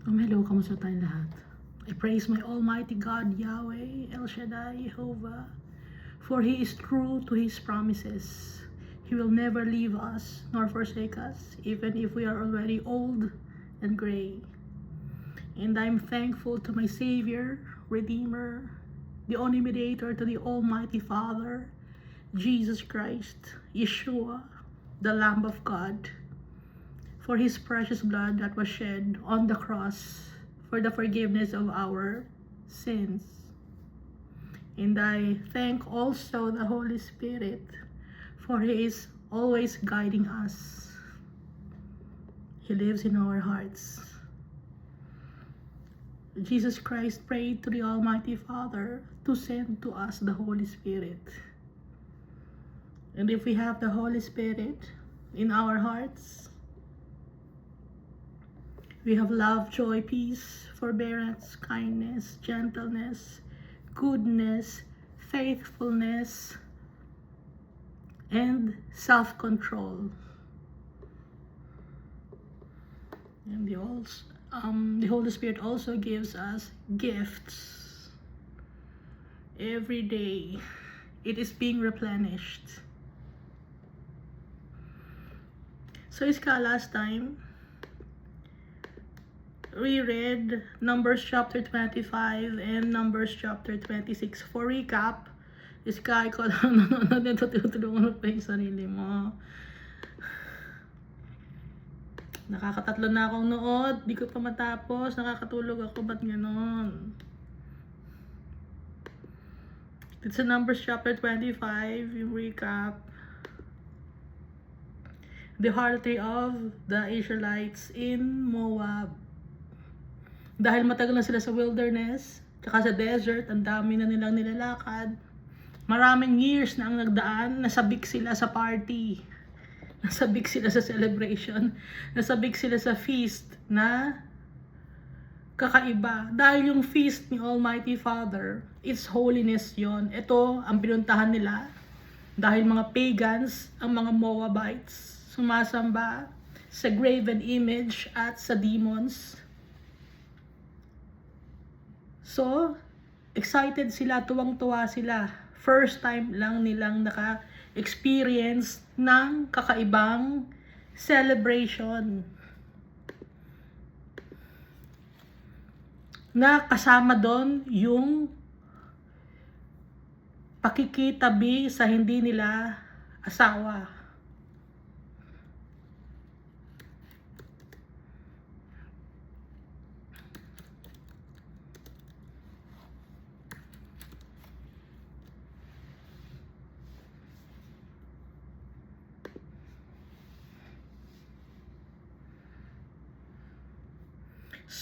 Hello, kamusta tayong lahat? I praise my Almighty God, Yahweh, El Shaddai, Jehovah, for He is true to His promises. He will never leave us nor forsake us, even if we are already old and gray. And I'm thankful to my Savior, Redeemer, the only mediator to the Almighty Father, Jesus Christ, Yeshua, the Lamb of God, for His precious blood that was shed on the cross for the forgiveness of our sins. And I thank also the Holy Spirit, for He is always guiding us. He lives in our hearts. Jesus Christ prayed to the Almighty Father to send to us the Holy Spirit. And if we have the Holy Spirit in our hearts, we have love, joy, peace, forbearance, kindness, gentleness, goodness, faithfulness, and self-control. And the Holy Spirit also gives us gifts. Every day, it is being replenished. So, last time, we read Numbers chapter 25 and Numbers chapter 26. For recap, ikaw lang nanonood, tutulungan mo pa yung sarili mo. Nakakatatlo na akong nood, di ko pa matapos, nakakatulog ako, ba't ganon? It's in Numbers chapter 25, yung recap. The harlotry of the Israelites in Moab. Dahil matagal na sila sa wilderness, tsaka sa desert, ang dami na nilang nilalakad. Maraming years na ang nagdaan, nasabik sila sa party. Nasabik sila sa celebration. Nasabik sila sa feast na kakaiba. Dahil yung feast ni Almighty Father, it's holiness yon. Ito ang pinuntahan nila. Dahil mga pagans, ang mga Moabites, sumasamba sa graven image at sa demons. So, excited sila, tuwang-tuwa sila. First time lang nilang naka-experience ng kakaibang celebration. Na kasama doon yung pakikitabi sa hindi nila asawa.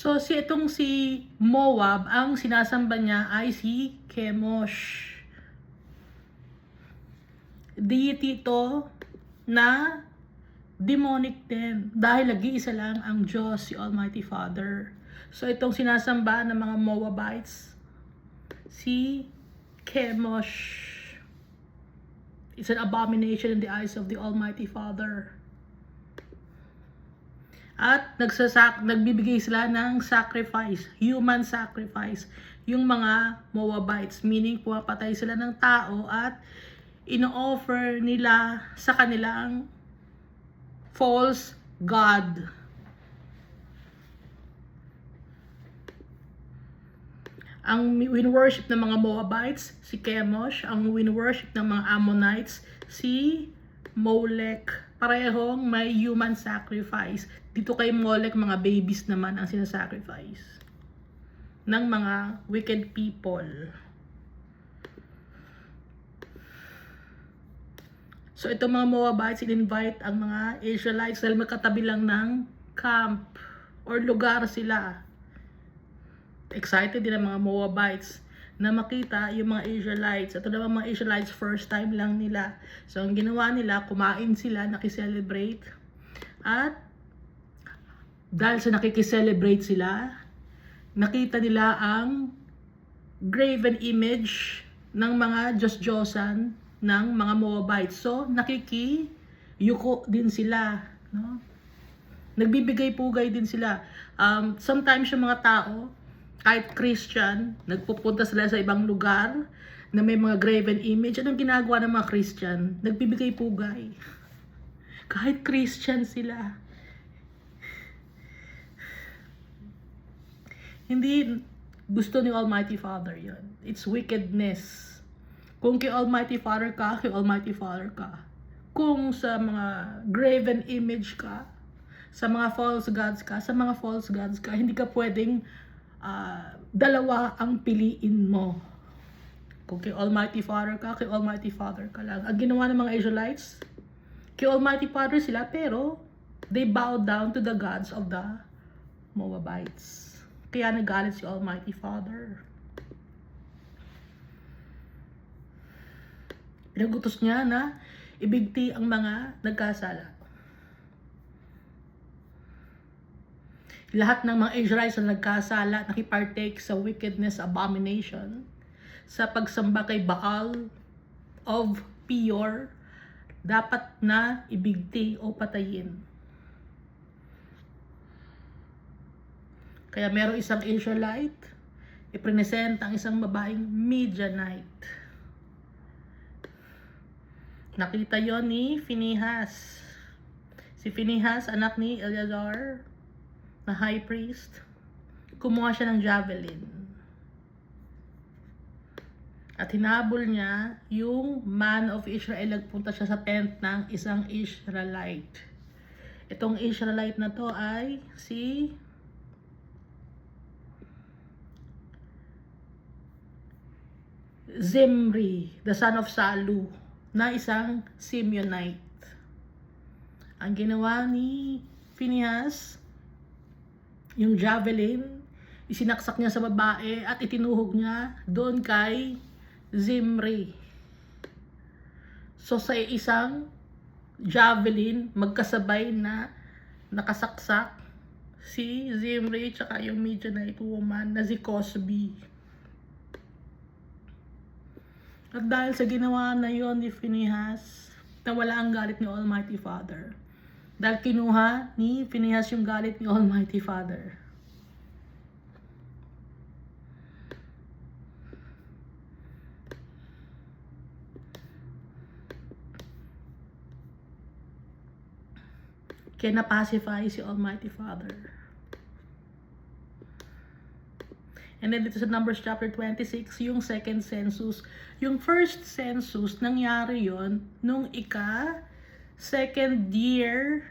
So, si Moab, ang sinasamba niya ay si Chemosh. Deity ito na demonic din. Dahil nag-iisa lang ang Diyos, si Almighty Father. So, itong sinasamba ng mga Moabites, si Chemosh. It's an abomination in the eyes of the Almighty Father. At nagbibigay sila ng sacrifice, human sacrifice, yung mga Moabites, meaning pumapatay sila ng tao at ino-offer nila sa kanilang false god. Ang win-worship ng mga Moabites, si Chemosh. Ang win-worship ng mga Ammonites, si Molech. Parehong may human sacrifice. Dito kay Molech, mga babies naman ang sinasacrifice ng mga wicked people. So itong mga Moabites, in-invite ang mga Israelites dahil magkatabi lang ng camp or lugar sila. Excited din ang mga Moabites na makita yung mga Israelites. Ito naman mga Israelites, first time lang nila. So ang ginawa nila, kumain sila, nakiselebrate. At dahil sa nakikiselebrate sila, nakita nila ang graven image ng mga Diyos-Diyosan ng mga Moabites. So nakikiyuko din sila, no? Nagbibigay-pugay din sila. Sometimes yung mga tao, kahit Christian, nagpupunta sila sa ibang lugar na may mga graven image. Anong ginagawa ng mga Christian? Nagbibigay-pugay. Kahit Christian sila. Hindi gusto ni Almighty Father yon. It's wickedness. Kung kay Almighty Father ka, kay Almighty Father ka. Kung sa mga graven image ka, sa mga false gods ka, sa mga false gods ka, hindi ka pwedeng dalawa ang piliin mo. Kung kay Almighty Father ka, kay Almighty Father ka lang. Ang ginawa ng mga Israelites, kay Almighty Father sila, pero they bowed down to the gods of the Moabites. Kaya nagalit si Almighty Father. Pinagutos niya na ibigti ang mga nagkasala. Lahat ng mga Israelites na nagkasala, nakipartake sa wickedness, abomination, sa pagsamba kay Baal of Peor, dapat na ibigti o patayin. Kaya merong isang Israelite, ipresenta ang isang babaeng Midianite. Nakita yon ni Phinehas. Si Phinehas, anak ni Eleazar, na high priest, kumuha siya ng javelin. At hinabol niya yung man of Israel. Nagpunta siya sa tent ng isang Israelite. Itong Israelite na to ay si Zimri, the son of Salu, na isang Simeonite. Ang ginawa ni Phinehas, yung javelin, isinaksak niya sa babae at itinuhog niya doon kay Zimri. So sa isang javelin, magkasabay na nakasaksak si Zimri tsaka yung Midianite woman na si Cosbi. At dahil sa ginawa na yon ni Phinehas, nawala ang galit ni Almighty Father. Dahil kinuha ni Phinehas yung galit ni Almighty Father. Kaya na-pacify si Almighty Father. And then dito sa Numbers chapter 26, yung second census. Yung first census, nangyari yon nung second year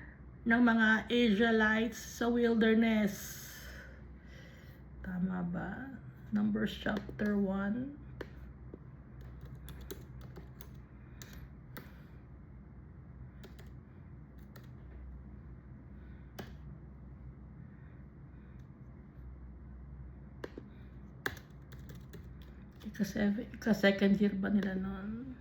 ng mga Israelites sa wilderness. Tama ba? Numbers chapter 1. Second year ba nila nun?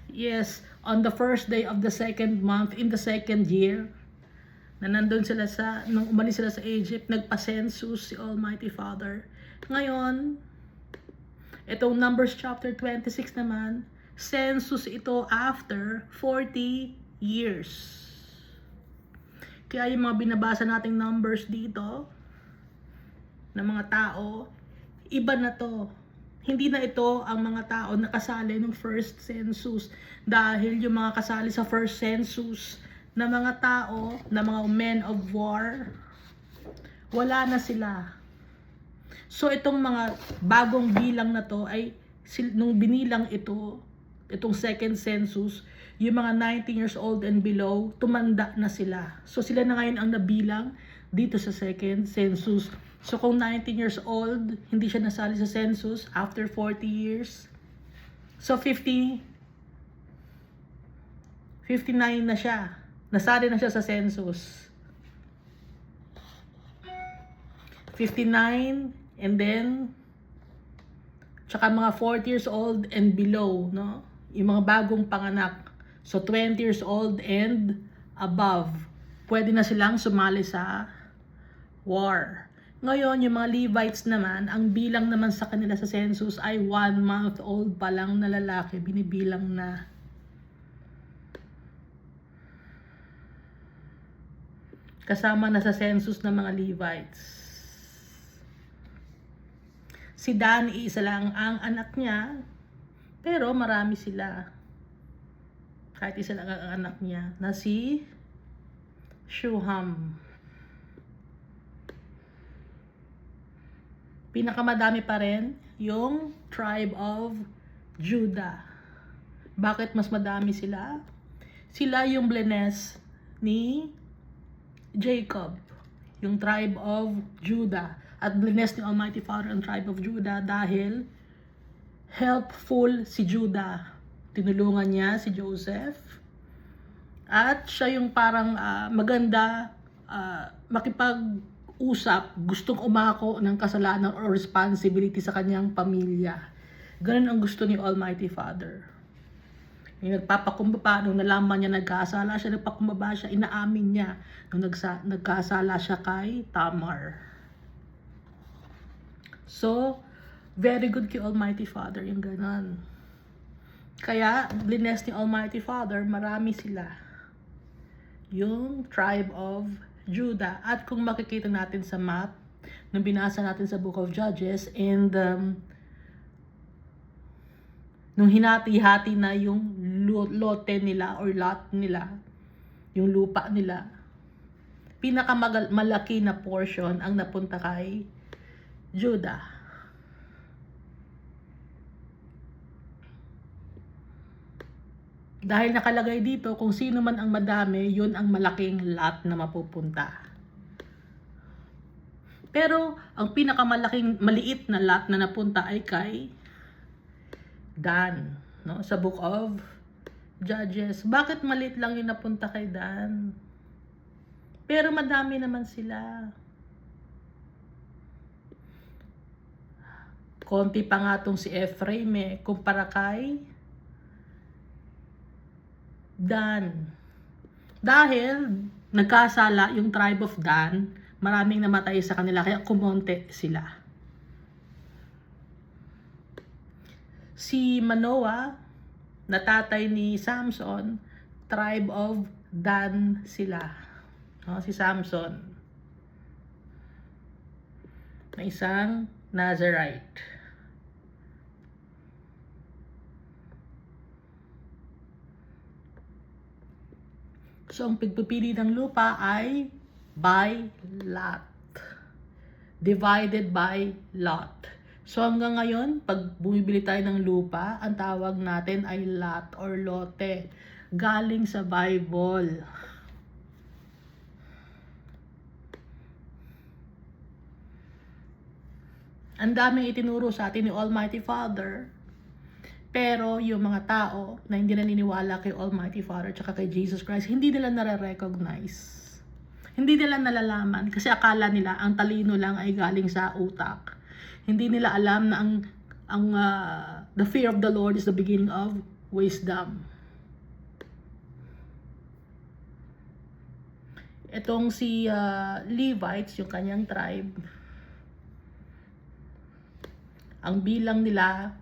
Yes, on the first day of the second month in the second year, na nandun sila nung umalis sila sa Egypt, nagpa-census si Almighty Father. Ngayon, itong Numbers chapter 26 naman, census ito after 40 years. Kaya yung mga binabasa nating numbers dito, ng mga tao, iba na to. Hindi na ito ang mga tao na kasali ng first census. Dahil yung mga kasali sa first census na mga tao, na mga men of war, wala na sila. So itong mga bagong bilang na to ay, nung binilang itong second census, yung mga 19 years old and below, tumanda na sila. So sila na ngayon ang nabilang dito sa second census. So kung 19 years old, hindi siya nasali sa census after 40 years. So 59 na siya. Nasali na siya sa census. 59 and then tsaka mga 40 years old and below, no? Yung mga bagong panganak. So 20 years old and above. Pwede na silang sumali sa war. Ngayon, yung mga Levites naman, ang bilang naman sa kanila sa census ay 1 month old pa lang na lalaki, binibilang na. Kasama na sa census ng mga Levites. Si Dan, isa lang ang anak niya, pero marami sila. Kahit isa lang ang anak niya, na si Shuham. Pinakamadami pa rin yung tribe of Judah. Bakit mas madami sila? Sila yung blines ni Jacob, yung tribe of Judah. At blines ni Almighty Father ang tribe of Judah dahil helpful si Judah. Tinulungan niya si Joseph. At siya yung parang maganda makipag-usap, gustong umako ng kasalanan or responsibility sa kanyang pamilya. Ganun ang gusto ni Almighty Father. Yung nagpapakumbaba, nung nalaman niya nagkasala siya, nagpakumbaba siya, inaamin niya nung nagkasala siya kay Tamar. So, very good kay Almighty Father yung ganun. Kaya, blines ni Almighty Father, marami sila. Yung tribe of Judah. At kung makikita natin sa map, nung binasa natin sa Book of Judges, and nung hinati-hati na yung lote nila or lot nila, yung lupa nila, pinakamalaki na portion ang napunta kay Judah. Dahil nakalagay dito, kung sino man ang madami, yun ang malaking lot na mapupunta. Pero, ang pinakamalaking, maliit na lot na napunta ay kay Dan, no? Sa Book of Judges. Bakit maliit lang yung napunta kay Dan? Pero madami naman sila. Konti pa nga tong si Ephraim kumpara kay Dan. Dahil nagkasala yung tribe of Dan, maraming namatay sa kanila, kaya kumonte sila. Si Manoah, na tatay ni Samson, tribe of Dan sila. No, si Samson, na isang Nazarite. So, ang pagpipili ng lupa ay by lot. Divided by lot. So, hanggang ngayon, pag bumibili tayo ng lupa, ang tawag natin ay lot or lote. Galing sa Bible. Ang daming itinuro sa atin ni Almighty Father. Pero yung mga tao na hindi naniniwala kay Almighty Father at kay Jesus Christ, hindi nila nare-recognize. Hindi nila nalalaman kasi akala nila ang talino lang ay galing sa utak. Hindi nila alam na the fear of the Lord is the beginning of wisdom. Itong si Levites, yung kanyang tribe, ang bilang nila,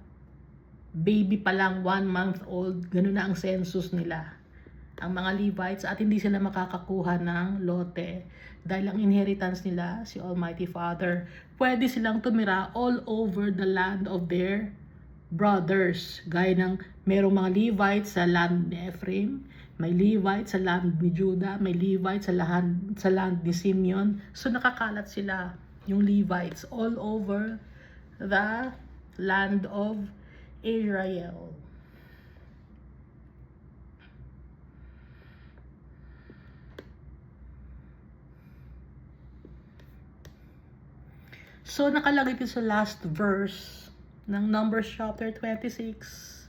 baby pa lang, 1 month old, ganun na ang census nila. Ang mga Levites, at hindi sila makakakuha ng lote. Dahil ang inheritance nila, si Almighty Father, pwede silang tumira all over the land of their brothers. Gaya ng merong mga Levites sa land ni Ephraim, may Levites sa land ni Judah, may Levites sa land ni Simeon. So nakakalat sila, yung Levites, all over the land of Israel. So, nakalagay ito sa last verse ng Numbers chapter 26.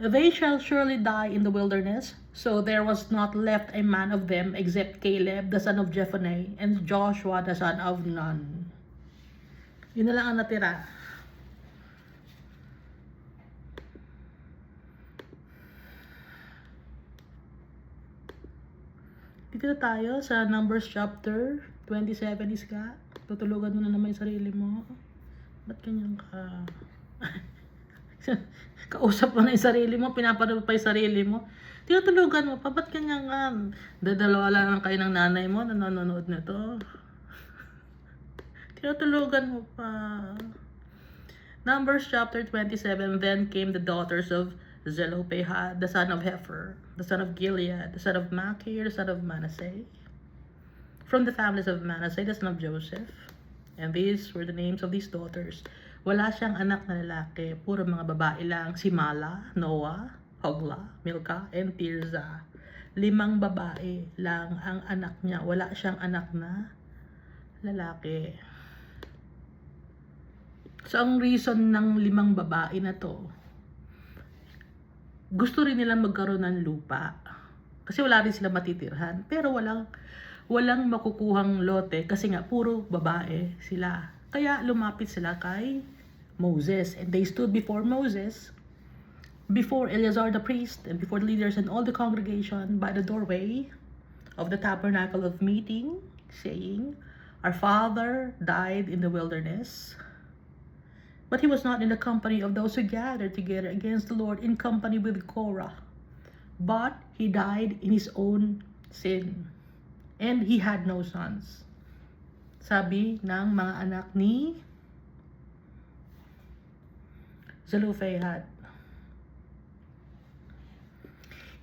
They shall surely die in the wilderness, so there was not left a man of them except Caleb, the son of Jephunneh, and Joshua, the son of Nun. Yun na lang ang natira. Dito tayo sa Numbers chapter 27 is ka. Tutulugan mo na naman yung sarili mo. Ba't ganyan ka? Kausap mo na yung sarili mo, pinapanood pa yung sarili mo. Tinutulugan mo pa, ba't ganyan ka? Dadalawa lang kayo ng nanay mo na nanonood nito. Tinutulugan mo pa. Numbers chapter 27, then came the daughters of Zelophehad, the son of Hefer, the son of Gilead, the son of Machir, the son of Manasseh, from the families of Manasseh, the son of Joseph. And these were the names of these daughters. Wala siyang anak na lalaki, puro mga babae lang, si Mala, Noah, Hogla, Milcah, and Tirza. 5 babae lang ang anak niya. Wala siyang anak na lalaki. So, ang reason ng 5 babae na to, gusto rin nilang magkaroon ng lupa. Kasi wala rin sila matitirhan. Pero walang makukuhang lote kasi nga puro babae sila. Kaya lumapit sila kay Moses. And they stood before Moses, before Eleazar the priest, and before the leaders and all the congregation by the doorway of the tabernacle of meeting, saying, Our father died in the wilderness, but he was not in the company of those who gathered together against the Lord in company with Korah, but he died in his own sin, and he had no sons. Sabi ng mga anak ni Zelophehad.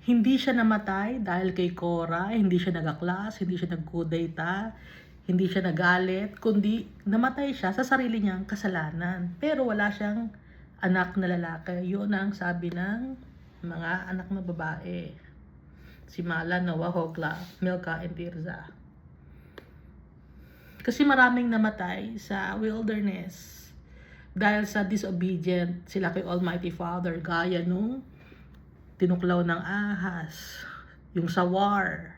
Hindi siya namatay dahil kay Korah, hindi siya nagaklas, hindi siya nagkudeta, hindi siya nagalit, kundi namatay siya sa sarili niyang kasalanan. Pero wala siyang anak na lalaki. Yun ang sabi ng mga anak na babae. Si Mala, Noah, Hogla, Milcah, and Tirza. Kasi maraming namatay sa wilderness dahil sa disobedient sila kay Almighty Father, gaya nung tinuklaw ng ahas, yung sawar,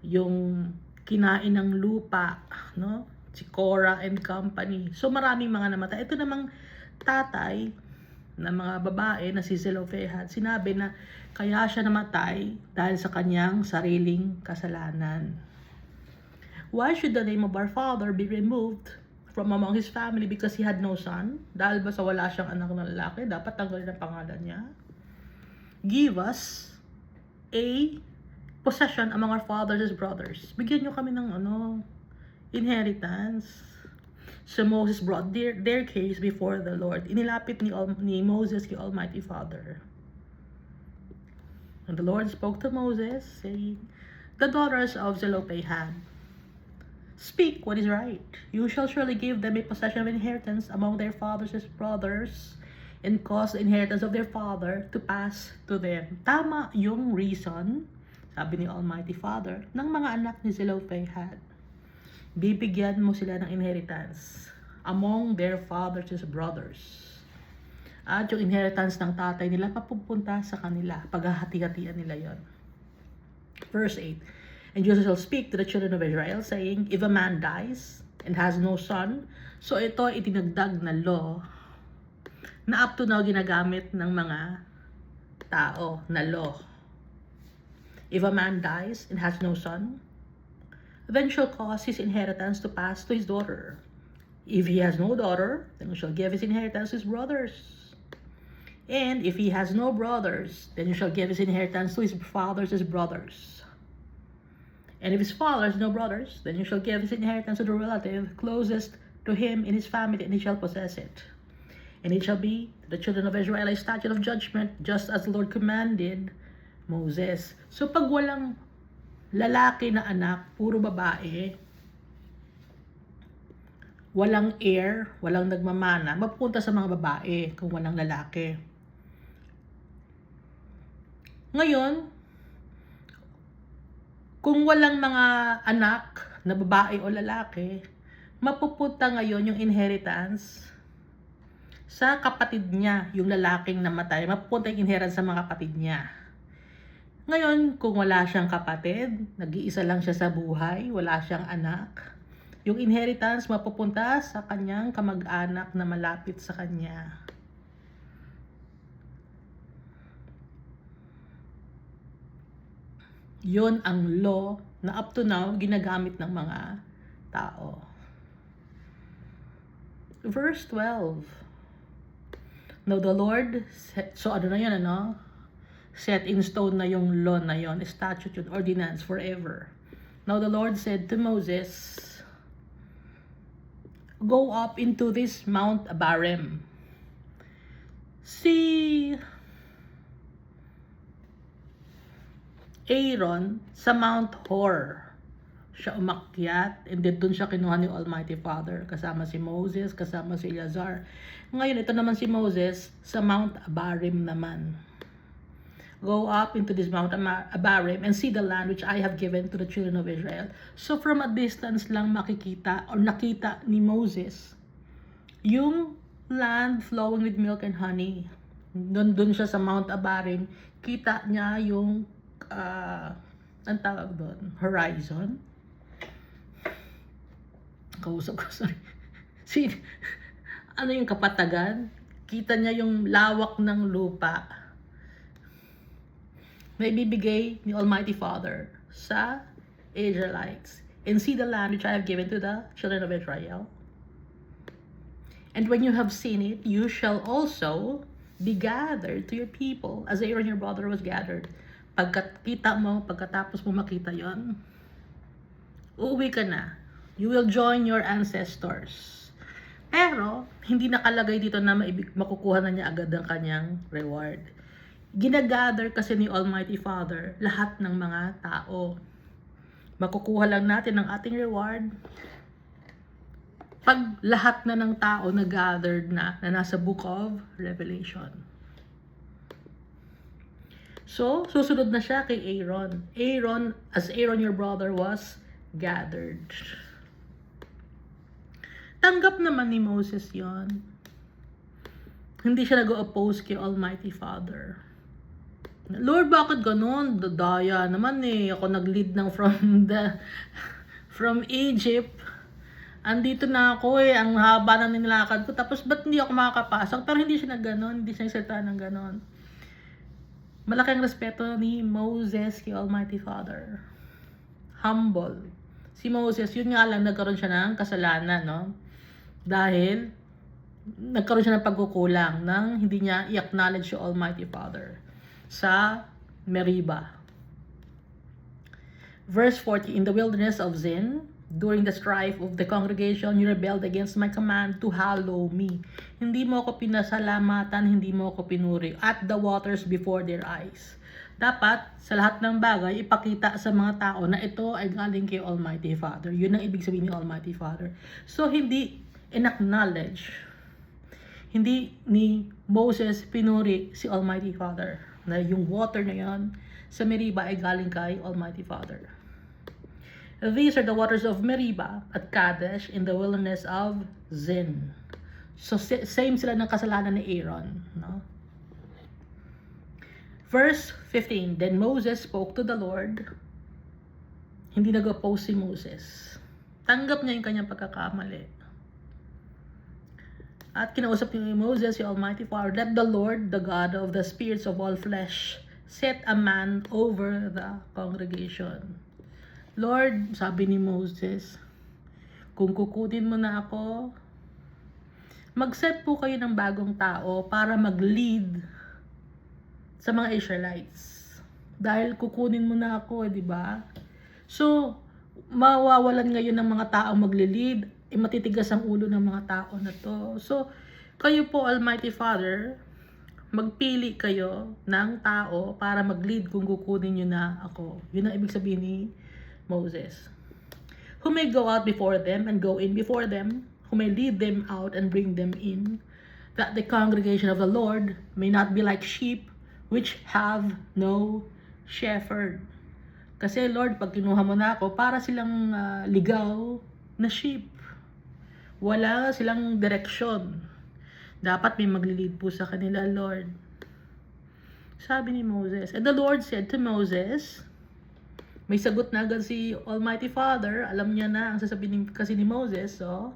yung kinain ng lupa, no? Si Korah and company. So maraming mga namatay. Ito namang tatay na mga babae na si Zelophehad, sinabi na kaya siya namatay dahil sa kanyang sariling kasalanan. Why should the name of our father be removed from among his family because he had no son? Dahil ba sa wala siyang anak na lalaki, dapat tanggalin ang pangalan niya? Give us a possession among our fathers and brothers. Bigyan nyo kami ng inheritance. So Moses brought their case before the Lord. Inilapit ni Moses kay Almighty Father. And the Lord spoke to Moses, saying, The daughters of Zelophehad, speak what is right. You shall surely give them a possession of inheritance among their fathers and brothers, and cause the inheritance of their father to pass to them. Tama yung reason, sabi ni Almighty Father, ng mga anak ni Zelophehad. Bibigyan mo sila ng inheritance among their fathers and brothers. At yung inheritance ng tatay nila papupunta sa kanila. Paghahati-hatian nila yon. Verse 8. And Joseph shall speak to the children of Israel, saying, If a man dies and has no son, so ito itinagdag na law na up to now ginagamit ng mga tao na law. If a man dies and has no son, then shall cause his inheritance to pass to his daughter. If he has no daughter, then he shall give his inheritance to his brothers. And if he has no brothers, then he shall give his inheritance to his fathers as brothers. And if his father has no brothers, then he shall give his inheritance to the relative closest to him in his family, and he shall possess it. And it shall be to the children of Israel a statute of judgment, just as the Lord commanded Moses. So pag walang lalaki na anak, puro babae, walang heir, walang nagmamana, mapupunta sa mga babae kung walang lalaki. Ngayon, kung walang mga anak na babae o lalaki, mapupunta ngayon yung inheritance sa kapatid niya, yung lalaking namatay. Mapupunta yung inheritance sa mga kapatid niya. Ngayon, kung wala siyang kapatid, nag-iisa lang siya sa buhay, wala siyang anak, yung inheritance mapupunta sa kanyang kamag-anak na malapit sa kanya. Yun ang law na up to now ginagamit ng mga tao. Verse 12. Now the Lord, so ano na yan, set in stone na yung law na yon, statute yun, ordinance forever. Now the Lord said to Moses, go up into this Mount Abarim. Si Aaron sa Mount Hor siya umakyat, and then doon siya kinuha ni Almighty Father, kasama si Moses, kasama si Eleazar. Ngayon, ito naman si Moses sa Mount Abarim naman. Go up into this Mount Abarim and see the land which I have given to the children of Israel. So from a distance lang makikita or nakita ni Moses yung land flowing with milk and honey. Doon siya sa Mount Abarim, kita niya yung ang tawag doon, horizon. Kausap ko, sorry. Ano yung kapatagan? Kita niya yung lawak ng lupa na ibibigay ni Almighty Father sa Israelites. And see the land which I have given to the children of Israel. And when you have seen it, you shall also be gathered to your people as Aaron your brother was gathered. Pagkatapos mo makita yon, uuwi ka na. You will join your ancestors. Pero, hindi nakalagay dito na makukuha na niya agad ang kanyang reward. Ginagather kasi ni Almighty Father lahat ng mga tao. Makukuha lang natin ang ating reward pag lahat na ng tao na gathered na nasa Book of Revelation. So, susunod na siya kay Aaron. As Aaron your brother was gathered. Tanggap naman ni Moses yon. Hindi siya nag-oppose kay Almighty Father. Lord, bakit ganun? Daya naman eh. Ako nag-lead ng from Egypt. Andito na ako eh. Ang haba na nilakad ko. Tapos ba't hindi ako makakapasok? Pero hindi siya nag-ganon. Hindi siya nagsalita ng ganon. Malaking respeto ni Moses kay Almighty Father. Humble. Si Moses, yun nga lang, nagkaroon siya ng kasalanan, no? Dahil nagkaroon siya ng pagkukulang nang hindi niya i-acknowledge yung Almighty Father sa Meribah. Verse 40, in the wilderness of Zin, during the strife of the congregation, you rebelled against my command to hallow me. Hindi mo ako pinasalamatan, hindi mo ako pinuri at the waters before their eyes. Dapat, sa lahat ng bagay, ipakita sa mga tao na ito ay galing kay Almighty Father. Yun ang ibig sabihin ni Almighty Father. So, hindi in-acknowledge, hindi ni Moses pinuri si Almighty Father na yung water na yan sa Meribah ay galing kay Almighty Father. These are the waters of Meribah at Kadesh in the wilderness of Zin. So, same sila ng kasalanan ni Aaron, no? Verse 15, then Moses spoke to the Lord. Hindi nag-oppose si Moses. Tanggap niya yung kanyang pagkakamali. At kinausap ni Moses, si Almighty Father, let the Lord, the God of the spirits of all flesh, set a man over the congregation. Lord, sabi ni Moses, kung kukunin mo na ako, mag-set po kayo ng bagong tao para mag-lead sa mga Israelites. Dahil kukunin mo na ako, di ba? So, mawawalan ngayon ng mga taong magle-lead, matitigas ang ulo ng mga tao na to. So, kayo po, Almighty Father, magpili kayo ng tao para mag-lead kung kukunin nyo na ako. Yun ang ibig sabihin ni Moses. Who may go out before them and go in before them, who may lead them out and bring them in, that the congregation of the Lord may not be like sheep which have no shepherd. Kasi Lord, pag kinuha mo na ako, para silang ligaw na sheep. Wala silang direksyon. Dapat may maglilid po sa kanila, Lord. Sabi ni Moses. And the Lord said to Moses, may sagot na agad si Almighty Father. Alam niya na ang sasabihin kasi ni Moses. So,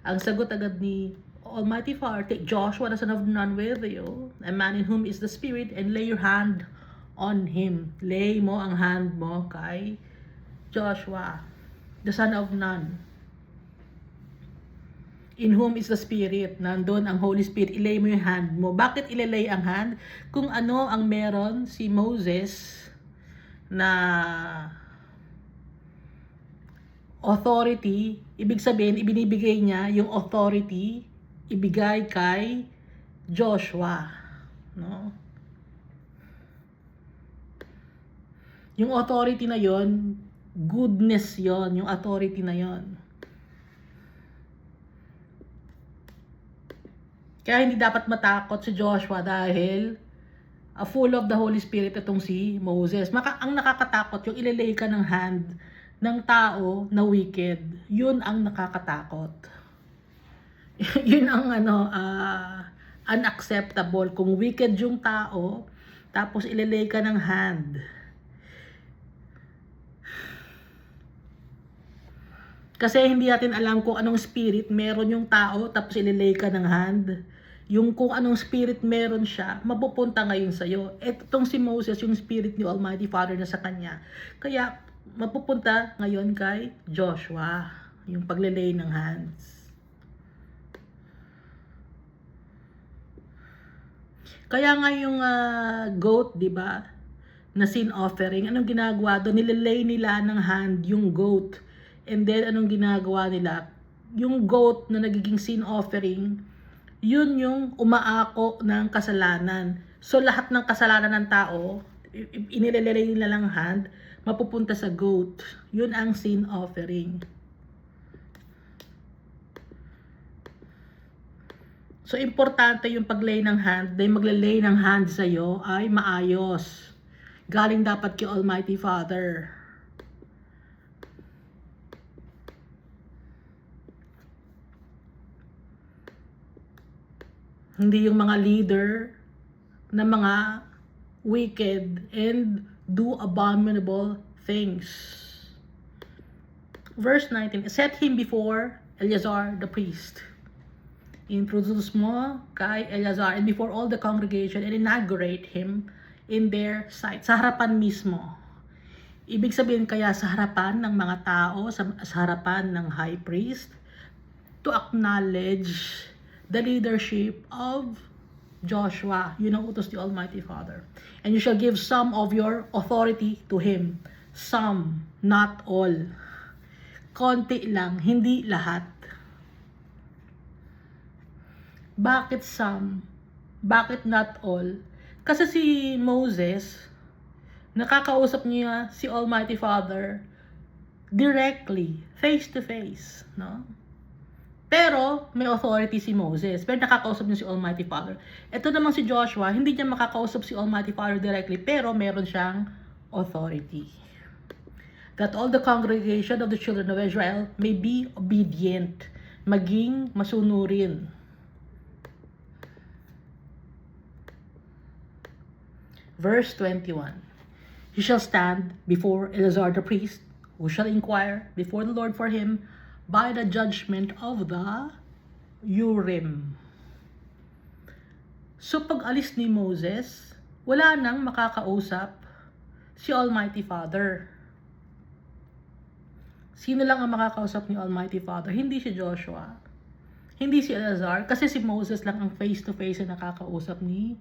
ang sagot agad ni Almighty Father, take Joshua the son of Nun with you, a man in whom is the Spirit, and lay your hand on him. Lay mo ang hand mo kay Joshua, the son of Nun. in whom is the Spirit. Nandun ang Holy Spirit. Ilay mo yung hand mo. Bakit ilalay ang hand? Kung ano ang meron si Moses na authority, ibig sabihin, ibinibigay niya yung authority, ibigay kay Joshua. No? Yung authority na yon, goodness yon, yung authority na yon. Kaya hindi dapat matakot si Joshua dahil full of the Holy Spirit itong si Moses. Ang nakakatakot yung ilalay ka ng hand ng tao na wicked. Yun ang nakakatakot. Yun ang unacceptable. Kung wicked yung tao, tapos ilalay ka ng hand. Kasi hindi natin alam kung anong spirit meron yung tao, tapos ilalay ka ng hand. Yung kung anong spirit meron siya, mapupunta ngayon sa'yo. Itong si Moses, yung spirit ni Almighty Father na sa kanya. Kaya, mapupunta ngayon kay Joshua, yung paglalay ng hands. Kaya nga yung goat, di ba, na sin offering, anong ginagawa doon? Nilalay nila ng hand yung goat. And then, anong ginagawa nila? Yung goat na nagiging sin offering, yun yung umaako ng kasalanan. So, lahat ng kasalanan ng tao, inilalay nila lang hand, mapupunta sa goat. Yun ang sin offering. So, importante yung paglay ng hand, dahil maglalay ng hand sa'yo ay maayos. Galing dapat kay Almighty Father. Hindi yung mga leader na mga wicked and do abominable things. Verse 19, set him before Eleazar the priest. Introduce mo kay Eleazar and before all the congregation and inaugurate him in their sight. Sa harapan mismo. Ibig sabihin kaya sa harapan ng mga tao, sa harapan ng high priest, to acknowledge the leadership of Joshua. Yun ang utos ni Almighty Father. And you shall give some of your authority to him. Some, not all. Konti lang, hindi lahat. Bakit some? Bakit not all? Kasi si Moses, nakakausap niya si Almighty Father directly, face to face, no? Pero, may authority si Moses. Pero nakakausap niya si Almighty Father. Ito naman si Joshua, hindi niya makakausap si Almighty Father directly, pero meron siyang authority. That all the congregation of the children of Israel may be obedient, maging masunurin. Verse 21. He shall stand before Eleazar the priest, who shall inquire before the Lord for him, by the judgment of the Urim. So pag alis ni Moses, wala nang makakausap si Almighty Father. Sino lang ang makakausap ni Almighty Father? Hindi si Joshua. Hindi si Eleazar. Kasi si Moses lang ang face-to-face na nakakausap ni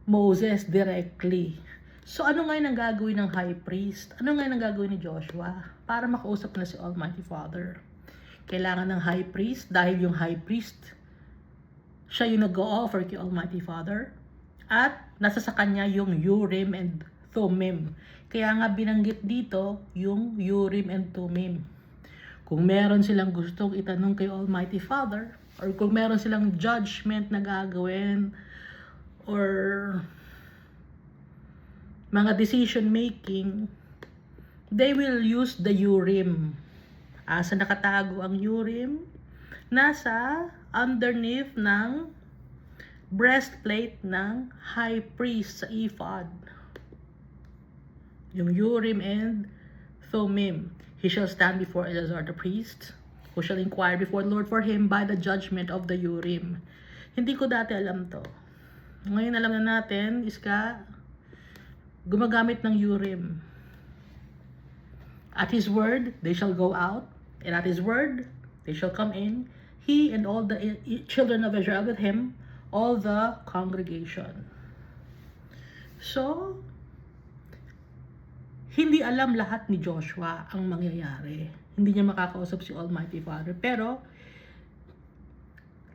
Moses directly. So ano ngayon ang gagawin ng high priest? Ano ngayon ang gagawin ni Joshua? Para makausap na si Almighty Father. Kailangan ng high priest dahil yung high priest, siya yung nag-o-offer kay Almighty Father. At nasa sa kanya yung Urim and Thummim. Kaya nga binanggit dito yung Urim and Thummim. Kung meron silang gustong itanong kay Almighty Father, or kung meron silang judgment na gagawin, or mga decision making, they will use the Urim. Asa nakatago ang Urim? Nasa underneath ng breastplate ng high priest sa ephod. Yung Urim and Thummim. He shall stand before Eleazar the priest, who shall inquire before the Lord for him by the judgment of the Urim. Hindi ko dati alam to. Ngayon alam na natin, gumagamit ng Urim. At his word, they shall go out, and at his word, they shall come in. he and all the children of Israel with him, all the congregation. So, hindi alam lahat ni Joshua ang mangyayari. Hindi niya makakausap si Almighty Father. Pero,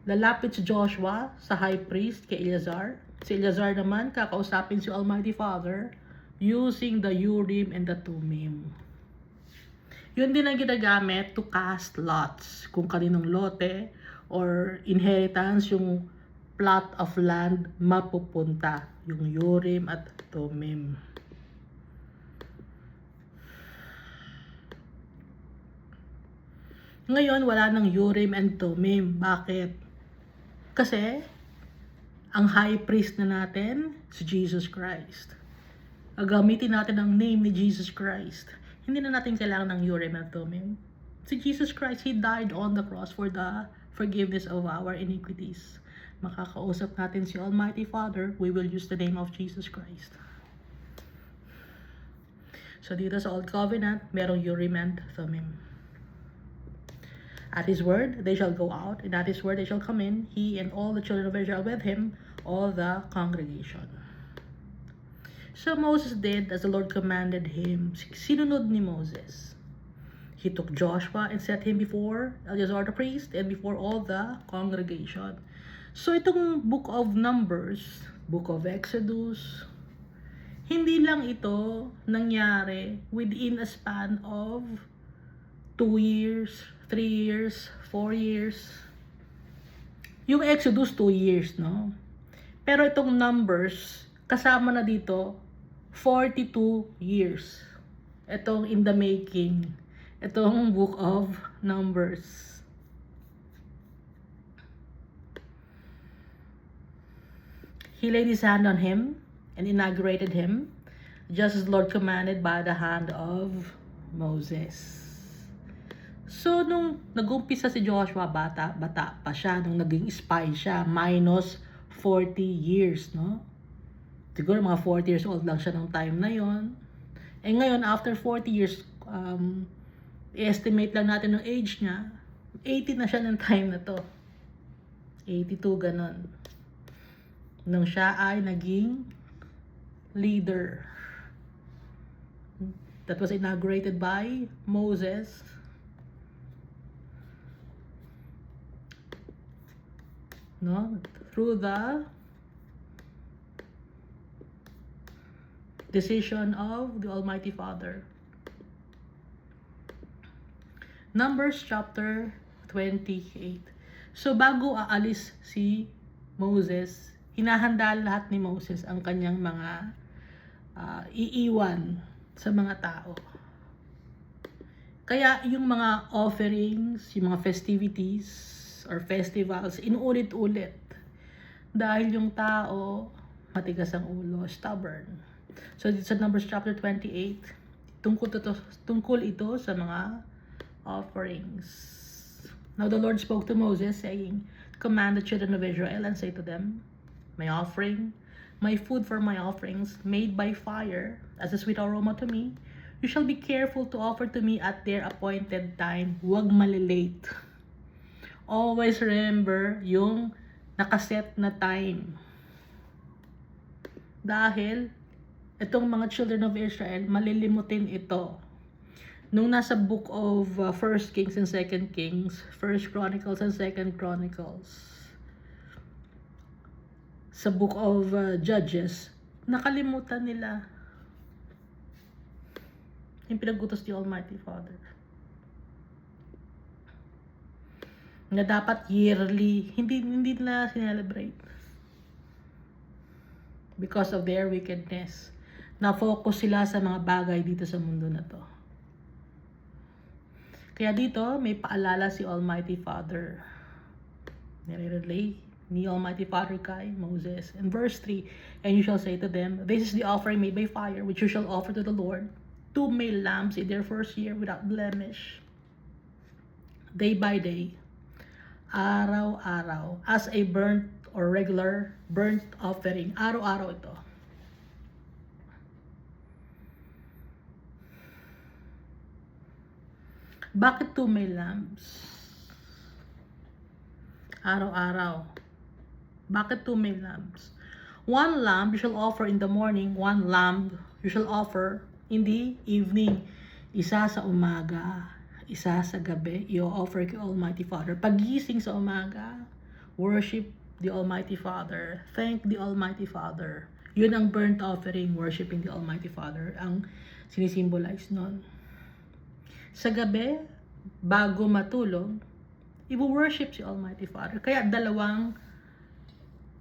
lalapit si Joshua sa high priest kay Eleazar. Si Eleazar naman kakausapin si Almighty Father using the Urim and the Thummim. Yun din ang ginagamit to cast lots. Kung kaninong lote or inheritance yung plot of land mapupunta. Yung Urim at Thummim. Ngayon, wala ng Urim and Thummim. Bakit? Kasi, ang high priest na natin, si Jesus Christ. Gagamitin natin ang name ni Jesus Christ. Hindi na natin kailangan ng Urim and Thummim. Si Jesus Christ, He died on the cross for the forgiveness of our iniquities. Makakausap natin si Almighty Father, we will use the name of Jesus Christ. So dito sa Old Covenant, merong Urim and Thummim. At His word, they shall go out, and at His word they shall come in, He and all the children of Israel with Him, all the congregation. So Moses did as the Lord commanded him. Sinunod ni Moses. He took Joshua and set him before Eleazar the priest and before all the congregation. So itong book of Numbers, book of Exodus, hindi lang ito nangyari within a span of 2 years, 3 years, 4 years. Yung Exodus, 2 years, no? Pero itong Numbers, kasama na dito, 42 years. Itong in the making. Itong book of Numbers. He laid his hand on him and inaugurated him, just as the Lord commanded by the hand of Moses. So, nung nag-umpisa si Joshua, bata pa siya. Nung naging spy siya, minus 40 years, no? Siguro mga 40 years old lang siya nung time na yon. Eh ngayon, after 40 years, i-estimate lang natin yung age niya. 80 na siya ng time na to. 82, ganon. Nung siya ay naging leader. That was inaugurated by Moses. No? Through the decision of the Almighty Father. Numbers chapter 28. So bago aalis si Moses, hinahanda lahat ni Moses ang kanyang mga iiwan sa mga tao. Kaya yung mga offerings, yung mga festivities or festivals, inuulit-ulit. Dahil yung tao, matigas ang ulo, stubborn. So sa Numbers chapter 28, tungkol ito sa mga offerings. Now the Lord spoke to Moses, saying, "Command the children of Israel and say to them, my offering, my food for my offerings, made by fire, as a sweet aroma to me, you shall be careful to offer to me at their appointed time." Huwag malilate. Always remember yung nakaset na time. Dahil itong mga children of Israel, malilimutin ito. Nung nasa book of 1 Kings and 2 Kings, 1 Chronicles and 2 Chronicles, sa book of Judges, nakalimutan nila yung pinag-utos ni Almighty Father. Na dapat yearly, hindi nila sinelebrate. Because of their wickedness. Na-focus sila sa mga bagay dito sa mundo na to. Kaya dito, may paalala si Almighty Father. Nire-relay ni Almighty Father kay Moses. In verse 3, "And you shall say to them, this is the offering made by fire, which you shall offer to the Lord, 2 male lambs in their first year without blemish, day by day, araw-araw, as a burnt or regular burnt offering." Araw-araw ito. Bakit 2 male lambs? Araw-araw. Bakit 2 may lambs? 1 lamb you shall offer in the morning, 1 lamb you shall offer in the evening. Isa sa umaga, isa sa gabi, i-offer kay Almighty Father. Pagising sa umaga, worship the Almighty Father. Thank the Almighty Father. Yun ang burnt offering, worshiping the Almighty Father, ang sinisimbolize nun. Sa gabi, bago matulog, i-worship si Almighty Father. Kaya 2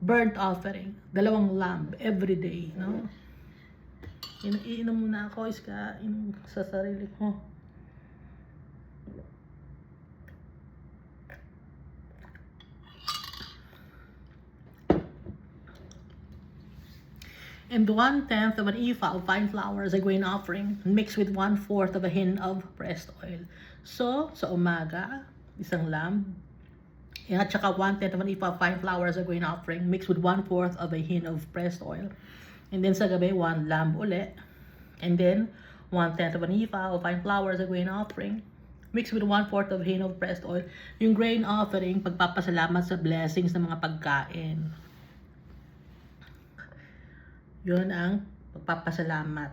burnt offering, 2 lamb every day, no? Iinom muna ako, iska sa sarili ko. And 1/10 of an ephah of fine flour as a grain offering, mixed with 1/4 of a hin of pressed oil. So, sa umaga, isang lamb, at saka 1/10 of an ephah of fine flour as a grain offering, mixed with 1/4 of a hin of pressed oil. And then sa gabi, 1 lamb ulit. And then, 1/10 of an ephah of fine flour as a grain offering, mixed with 1/4 of a hin of pressed oil. Yung grain offering, pagpapasalamat sa blessings ng mga pagkain. Yun ang pagpapasalamat.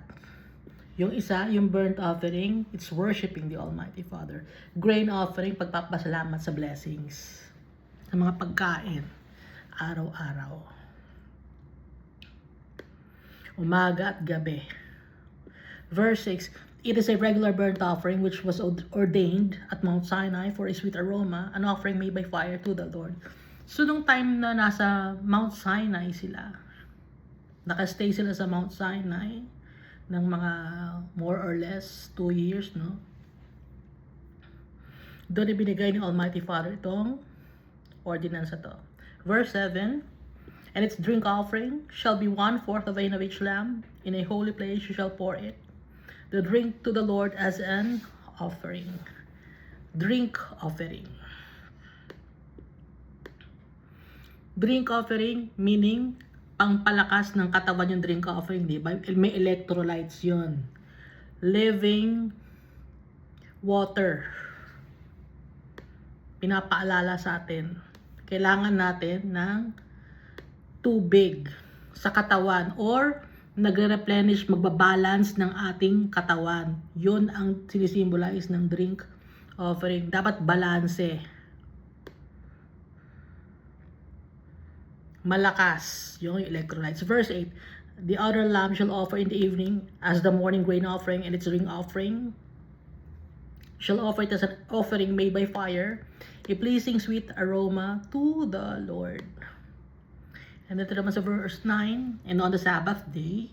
Yung isa, yung burnt offering, it's worshiping the Almighty Father. Grain offering, pagpapasalamat sa blessings. Sa mga pagkain. Araw-araw. Umaga at gabi. Verse 6, it is a regular burnt offering which was ordained at Mount Sinai for a sweet aroma, an offering made by fire to the Lord. So, nung time na nasa Mount Sinai sila, nakastay sila sa Mount Sinai ng mga more or less 2 years, no? Doon ibinigay ni Almighty Father itong ordinance to. Verse 7, and its drink offering shall be 1/4 of a hin of each lamb. In a holy place you shall pour it. The drink to the Lord as an offering. Drink offering. Drink offering meaning pangpalakas ng katawan yung drink offering, di ba? May electrolytes yun. Living water. Pinapaalala sa atin. Kailangan natin ng tubig sa katawan or nagre-replenish, magbabalance ng ating katawan. Yun ang sinisimbolize ng drink offering. Dapat balanse. Malakas yung electrolytes. Verse 8, the other lamb shall offer in the evening as the morning grain offering and its drink offering. Shall offer it as an offering made by fire, a pleasing sweet aroma to the Lord. And then naman sa verse 9, and on the Sabbath day,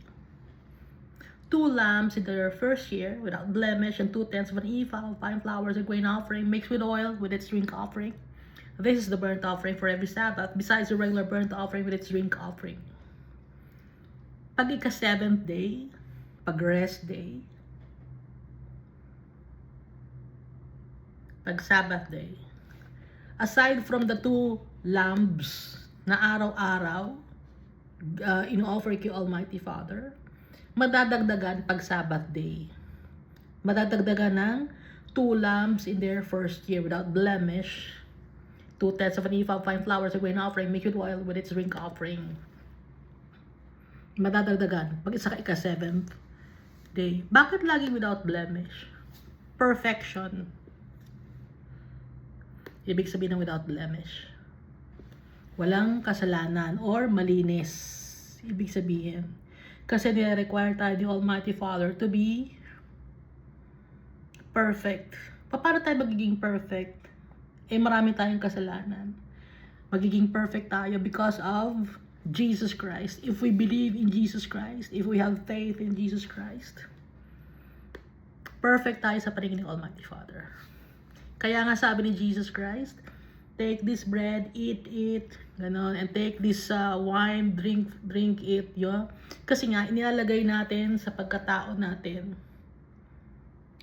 2 lambs in their first year without blemish, and 2/10 of an ephah of fine flour as a grain offering mixed with oil with its drink offering. This is the burnt offering for every Sabbath, besides the regular burnt offering with its drink offering. Pag ika-7th day, pag rest day, pag Sabbath day, aside from the 2 lambs na araw-araw, ino-offer kay Almighty Father, madadagdagan pag Sabbath day. Madadagdagan ng 2 lambs in their first year without blemish, 2/10 of an ephah of fine flour as a grain offering, mixed with oil with its drink offering. Madadagdagan pag isa ka ika-7th day. Bakit lagi without blemish? Perfection. Ibig sabihin ng without blemish. Walang kasalanan or malinis. Ibig sabihin. Kasi nire-require tayo ni Almighty Father to be perfect. Paano tayo magiging perfect? Marami tayong kasalanan. Magiging perfect tayo because of Jesus Christ. If we believe in Jesus Christ, if we have faith in Jesus Christ, perfect tayo sa paningin ng Almighty Father. Kaya nga sabi ni Jesus Christ, take this bread, eat it, ganon, and take this wine, drink it, yun. Kasi nga, inilalagay natin sa pagkatao natin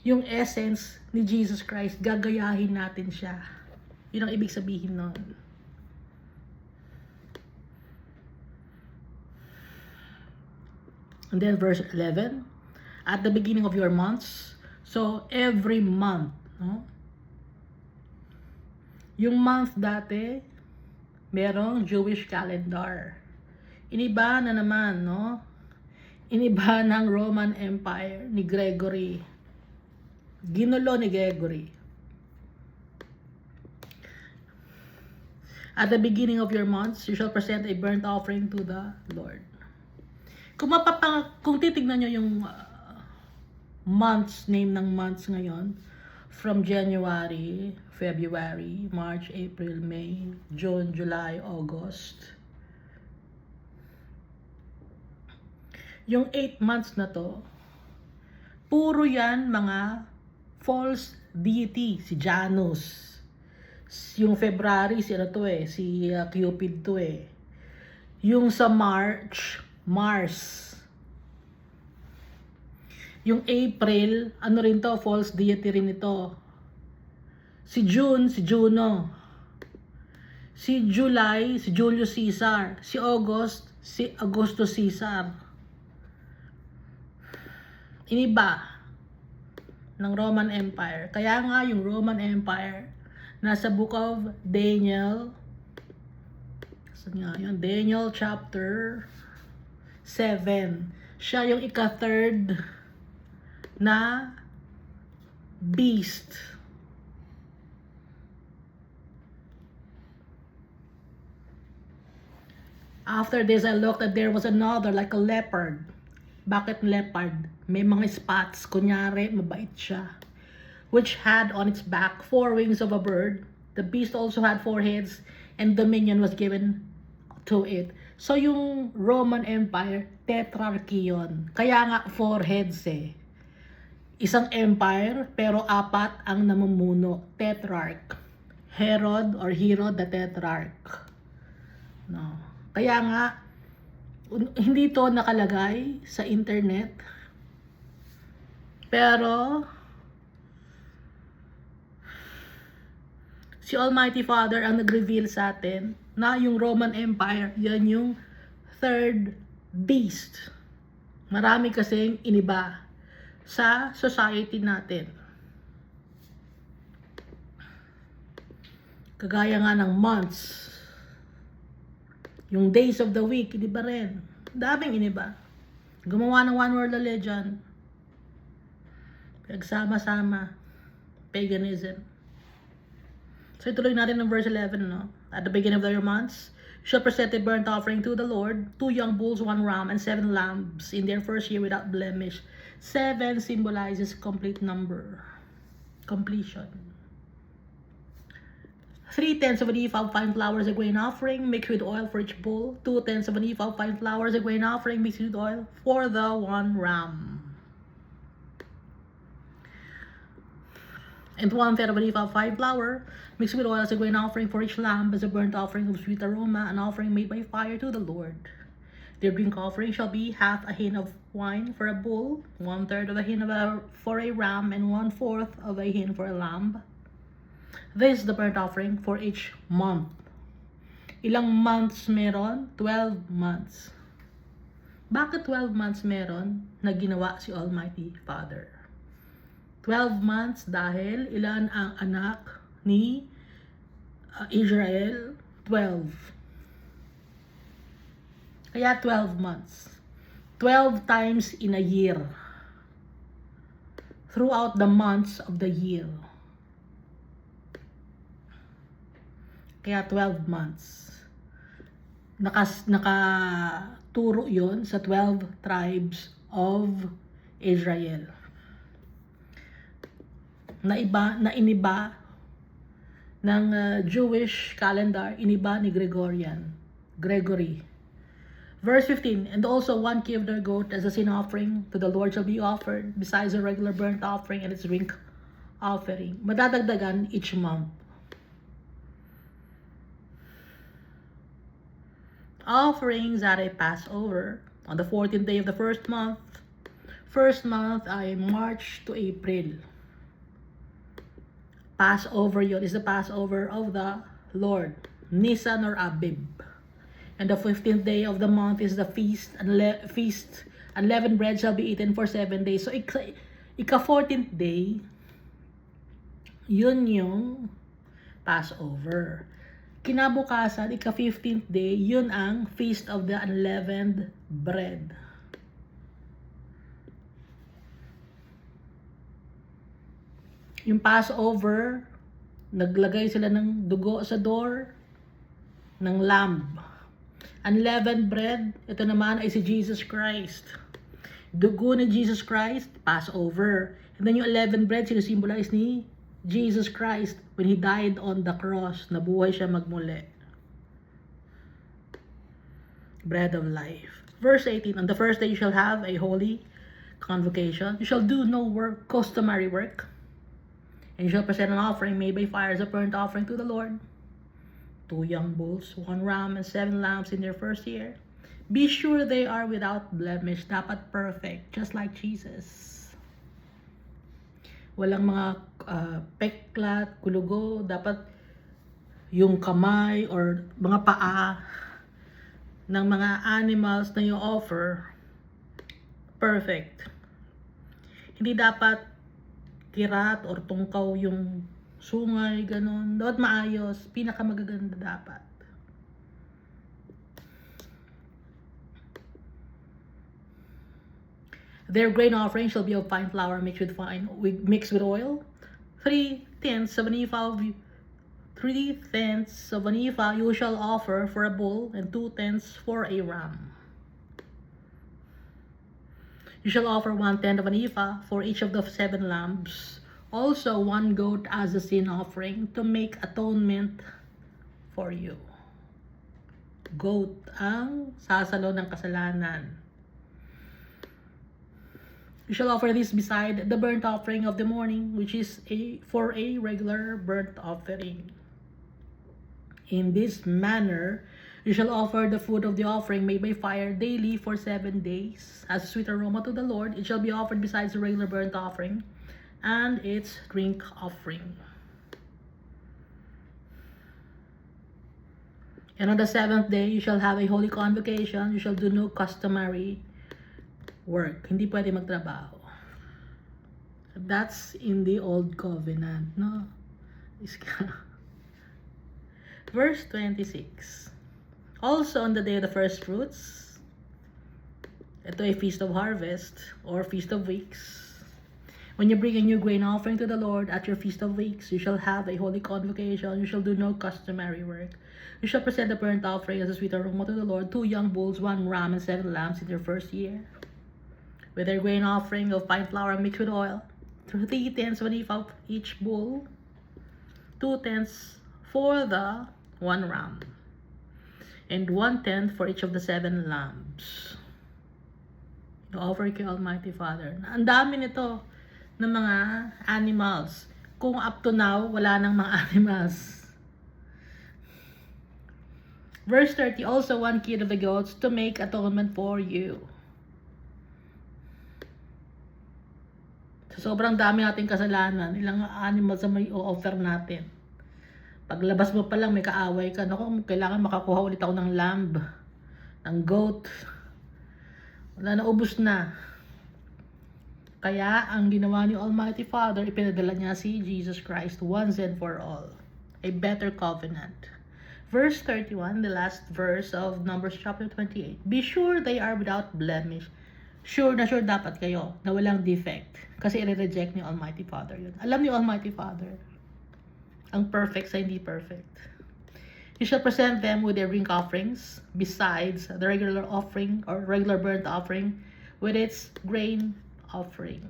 yung essence ni Jesus Christ, gagayahin natin siya. Yun ang ibig sabihin nun. And then verse 11, at the beginning of your months, so every month, no? Yung month dati, merong Jewish calendar. Iniba na naman, no? Iniba ng Roman Empire ni Gregory. Ginulo ni Gregory. At the beginning of your months, you shall present a burnt offering to the Lord. Kung titignan nyo yung months, name ng months ngayon, from January, February, March, April, May, June, July, August. Yung 8 months na to, puro yan mga false deity, si Janus. Yung February, si ano to si Cupid to Yung sa March, Mars. Yung April, ano rin to, false deity rin ito. Si June, si Juno. Si July, si Julius Caesar. Si August, si Augustus Caesar. Iniba ng Roman Empire. Kaya nga yung Roman Empire, nasa Book of Daniel, Daniel chapter 7. Siya yung ika-third na beast. After this, I looked and there was another like a leopard. Bakit leopard? May mga spots. Kunyari, mabait siya. Which had on its back 4 wings of a bird. The beast also had 4 heads, and dominion was given to it. So yung Roman Empire, tetrarchy yun. Kaya nga 4 heads Isang empire, pero 4 ang namumuno. Tetrarch. Herod or Herod the Tetrarch. No. Kaya nga, hindi to nakalagay sa internet. Pero si Almighty Father ang nag-reveal sa atin na yung Roman Empire, yan yung third beast. Marami kasing iniba sa society natin. Kagaya nga ng months, yung days of the week, iniba rin. Daming iniba. Gumawa ng one world religion. Pagsama-sama. Paganism. So ituloy natin ng verse 11, no? At the beginning of your months, you shall present a burnt offering to the Lord, 2 young bulls, 1 ram, and 7 lambs in their first year without blemish. 7 symbolizes complete number. Completion. 3/10 of an ephah of fine flour as a grain offering, mixed with oil for each bull. 2/10 of an ephah of fine flour as a grain offering, mixed with oil for the 1 ram. And 1/3 of an ephah of fine flour, mixed with oil as a grain offering for each lamb, as a burnt offering of sweet aroma, an offering made by fire to the Lord. Their drink offering shall be half a hin of wine for a bull, 1/3 of a hin for a ram, and 1/4 of a hin for a lamb. This is the burnt offering for each month. Ilang months meron? 12 months. Bakit 12 months meron na ginawa si Almighty Father? 12 months dahil ilan ang anak ni Israel? 12. Kaya 12 months. 12 times in a year. Throughout the months of the year. Kaya 12 months. Nakaturo yon sa 12 tribes of Israel. Na iniba ng Jewish calendar, iniba ni Gregory. Verse 15, and also 1 kid of their goat as a sin offering to the Lord shall be offered, besides a regular burnt offering and its drink offering. Madadagdagan each month. Offerings at a Passover on the 14th day of the first month. First month ay March to April. Passover yun is the Passover of the Lord, Nisan or Abib. And the 15th day of the month is the feast, unleavened bread shall be eaten for 7 days. So ika 14th day, yun yung Passover. Kinabukasan, ika-15th day, yun ang Feast of the Unleavened Bread. Yung Passover, naglagay sila ng dugo sa door ng lamb. Unleavened bread, ito naman ay si Jesus Christ. Dugo ni Jesus Christ, Passover. And then yung unleavened bread, sinusymbolize ni Jesus Christ when He died on the cross. Nabuhay siya magmuli. Bread of life. Verse 18, on the first day you shall have a holy convocation. You shall do no work, customary work. And you shall present an offering made by fire as a burnt offering to the Lord. 2 young bulls, 1 ram, and 7 lambs in their first year. Be sure they are without blemish. Dapat perfect, just like Jesus. Walang mga peklat, kulugo. Dapat yung kamay or mga paa ng mga animals na you offer, perfect. Hindi dapat kirat or tungkaw yung sungay, ganun. Dapat maayos, pinakamagaganda dapat. Their grain offering shall be of fine flour mixed with oil. 3/10 of an ephah you shall offer for a bull, and 2/10 for a ram. You shall offer 1/10 of an ephah for each of the 7 lambs. Also 1 goat as a sin offering to make atonement for you. Goat ang sasalo ng kasalanan. You shall offer this beside the burnt offering of the morning, which is for a regular burnt offering. In this manner, you shall offer the food of the offering made by fire daily for 7 days, as a sweet aroma to the Lord. It shall be offered besides the regular burnt offering and its drink offering. And on the 7th day, you shall have a holy convocation. You shall do no customary work. Hindi pwede magtrabaho. That's in the old covenant, no? Verse 26. Also on the day of the first fruits, ito ay feast of harvest or feast of weeks. When you bring a new grain offering to the Lord at your feast of weeks, you shall have a holy convocation. You shall do no customary work. You shall present the burnt offering as a sweet aroma to the Lord, 2 young bulls, 1 ram, and 7 lambs in their first year. With their grain offering of fine flour mixed with oil, 3/10 of an ephah of each bull, 2/10 for the 1 ram, and 1/10 for each of the 7 lambs. You offer kay Almighty Father. Ang dami nito ng mga animals. Kung up to now, wala nang mga animals. Verse 30, also 1 kid of the goats to make atonement for you. So, sobrang dami nating kasalanan. Ilang animals na may o-offer natin. Paglabas mo pa lang, may kaaway ka. Naku, kailangan makakuha ulit ako ng lamb, ng goat. Wala na, ubus na. Kaya, ang ginawa ni Almighty Father, ipinadala niya si Jesus Christ once and for all. A better covenant. Verse 31, the last verse of Numbers chapter 28. Be sure they are without blemish. Sure na sure dapat kayo na walang defect. Kasi i-reject ni Almighty Father yun. Alam ni Almighty Father ang perfect sa hindi perfect. You shall present them with their drink offerings besides the regular offering or regular burnt offering with its grain offering.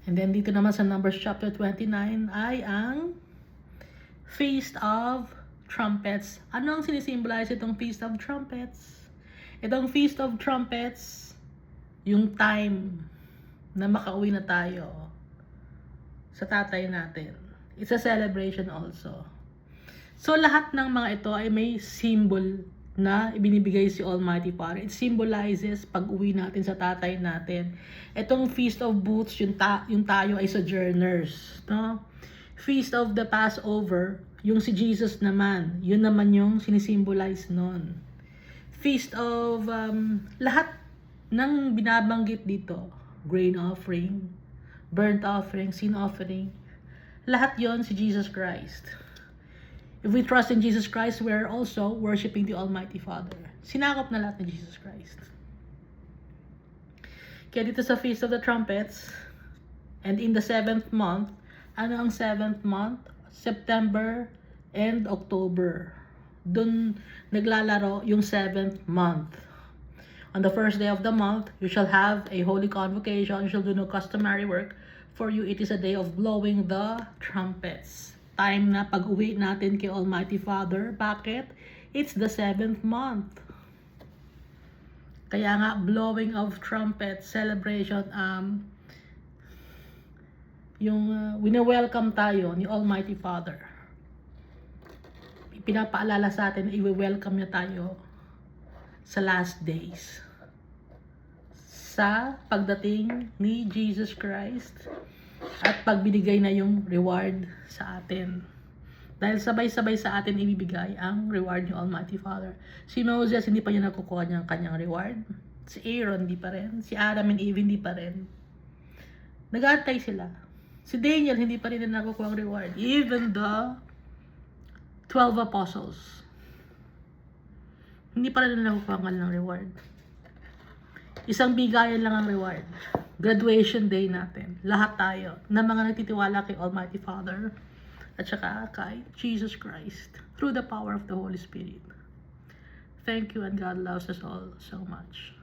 And then dito naman sa Numbers chapter 29 ay ang Feast of Trumpets. Ano ang sinisimbolize itong Feast of Trumpets? Itong Feast of Trumpets, yung time na makauwi na tayo sa tatay natin. It's a celebration also. So lahat ng mga ito ay may symbol na ibinibigay si Almighty Father. It symbolizes pag-uwi natin sa tatay natin. Itong Feast of Booths, yung tayo ay sojourners. No? Feast of the Passover, yung si Jesus naman, yun naman yung sinisimbolize nun. Feast of lahat ng binabanggit dito, grain offering, burnt offering, sin offering, Lahat yon si Jesus Christ. If we trust in Jesus Christ, we're also worshiping the Almighty Father. Sinakop na lahat ni Jesus Christ. Kaya dito sa Feast of the Trumpets, and in the 7th month, ano ang 7th month? September and October. Doon naglalaro yung 7th month. On the first day of the month, you shall have a holy convocation. You shall do no customary work. For you, it is a day of blowing the trumpets. Time na pag-uwi natin kay Almighty Father. Bakit? It's the 7th month. Kaya nga, blowing of trumpets, celebration, wini-welcome tayo ni Almighty Father. Pinapaalala sa atin na i-welcome niya tayo sa last days. Sa pagdating ni Jesus Christ at pagbinigay na yung reward sa atin. Dahil sabay-sabay sa atin ibibigay ang reward ni Almighty Father. Si Moses, hindi pa niya nakukuha niyang kanyang reward. Si Aaron, hindi pa rin. Si Adam and Eve, hindi pa rin. Nag-aantay sila. Si Daniel, hindi pa rin na nakukuha ang reward. Even the 12 apostles, hindi pa rin na nakukuha ang kanilang reward. Isang bigayan lang ang reward. Graduation day natin. Lahat tayo na mga nagtitiwala kay Almighty Father at saka kay Jesus Christ through the power of the Holy Spirit. Thank you, and God loves us all so much.